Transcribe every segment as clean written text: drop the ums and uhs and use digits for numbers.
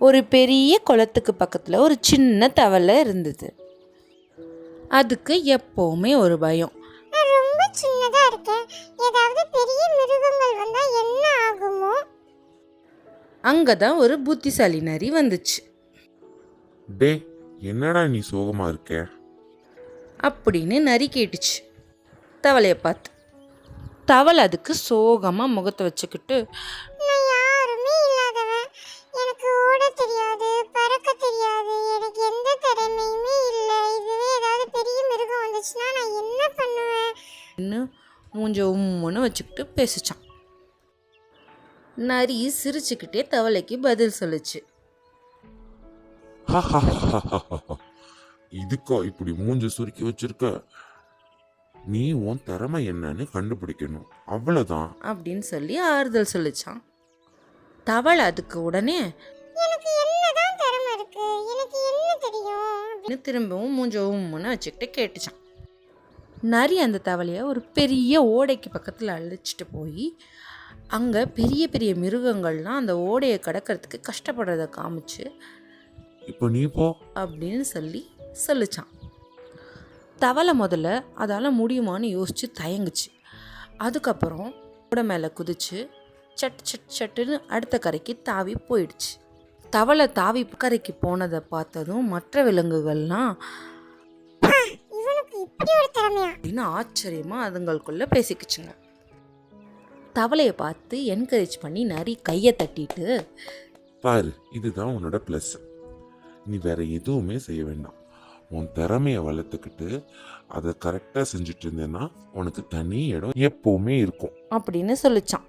ஒரு பெரிய குளத்துக்கு பக்கத்தில் ஒரு சின்ன தவளை இருந்தது. அதுக்கு எப்போவுமே ஒரு பயம். ரொம்ப சின்னதா இருக்கேன், ஏதாவது பெரிய மிருகங்கள் வந்தா என்ன ஆகுமோ? அங்கே தான் ஒரு புத்திசாலி நரி வந்துச்சு. டே, என்னடா நீ சோகமா இருக்க? அப்படின்னு நரி கேட்டுச்சு தவளையை பார்த்து. தவளை அதுக்கு சோகமாக முகத்தை வச்சுக்கிட்டு, நான் யாருமே இல்லாதவன், எனக்கு ஓட தெரியாது, பறக்க தெரியாது, எனக்கு எந்த திறமையுமே இல்லை. இதுவே ஏதாவது பெரிய மிருகம் வந்துச்சுன்னா நான் என்ன பண்ணுவேன்? மூஞ்ச உம்முன்னு வச்சுக்கிட்டு பேசிச்சான். நரி சிரிச்சுக்கிட்டே தவளைக்கு பதில் சொல்லுச்சு. இதுக்கோ இப்படி மூஞ்ச சுருக்கி வச்சிருக்க? நீ உன் திறமை என்னன்னு கண்டுபிடிக்கணும், அவ்வளவுதான் அப்படின்னு சொல்லி ஆறுதல் சொல்லிச்சான். தவளை அதுக்கு உடனே எனக்கு என்னதான் திறமை இருக்கு, எனக்கு என்ன தெரியும்? திரும்பவும் மூஞ்ச உம்முன்னு வச்சுக்கிட்டு கேட்டுச்சான். நரி அந்த தவளையை ஒரு பெரிய ஓடைக்கு பக்கத்தில் அழைச்சிட்டு போய் அங்கே பெரிய பெரிய மிருகங்கள்லாம் அந்த ஓடையை கடக்கிறதுக்கு கஷ்டப்படுறத காமிச்சு, இப்போ நீ போ அப்படின்னு சொல்லிச்சான். தவளை முதல்ல அதால் முடியுமான்னு யோசித்து தயங்குச்சு. அதுக்கப்புறம் ஓடை மேலே குதிச்சு சட் சட் சட்டுன்னு அடுத்த கரைக்கு தாவி போயிடுச்சு. தவளை தாவி கரைக்கு போனதை பார்த்ததும் மற்ற விலங்குகள்லாம் அப்படின்னு ஆச்சரியமாக அதுங்களுக்குள்ளே பேசிக்கிச்சுங்க. தவளையை பார்த்து என்கரேஜ் பண்ணி நரி கையை தட்டிட்டு, பாரு, இதுதான் உன்னோட ப்ளஸ். நீ வேற எதுவுமே செய்ய வேண்டாம். உன் திறமையை வளர்த்துக்கிட்டு அதை கரெக்டாக செஞ்சுட்டு இருந்தேன்னா உனக்கு தனி இடம் எப்பவுமே இருக்கும் அப்படின்னு சொல்லிச்சான்.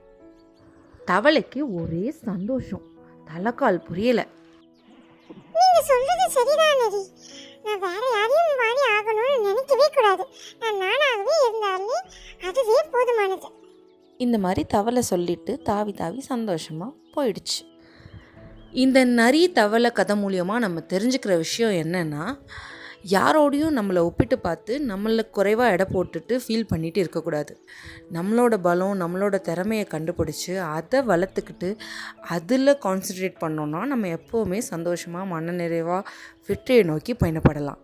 தவளைக்கு ஒரே சந்தோஷம், தலைக்கால் புரியல. நீங்க சொல்றது சரிதான் நரி, நான் வேற யாரையும் மாதிரி ஆகணும்னு நினைக்கவே கூடாது. நான் நானாகவே இருந்தாலே அதுவே போதுமானது. இந்த மாதிரி தவளை சொல்லிட்டு தாவி தாவி சந்தோஷமாக போயிடுச்சு. இந்த நரி தவளை கதை மூலியமாக நம்ம தெரிஞ்சுக்கிற விஷயம் என்னென்னா, யாரோடையும் நம்மளை ஒப்பிட்டு பார்த்து நம்மளை குறைவாக எடை போட்டுட்டு ஃபீல் பண்ணிகிட்டு இருக்கக்கூடாது. நம்மளோட பலம், நம்மளோட திறமையை கண்டுபிடிச்சி அதை வளர்த்துக்கிட்டு அதில் கான்சன்ட்ரேட் பண்ணோன்னா நம்ம எப்போவுமே சந்தோஷமாக மன நிறைவாக வெற்றியை நோக்கி பயணப்படலாம்.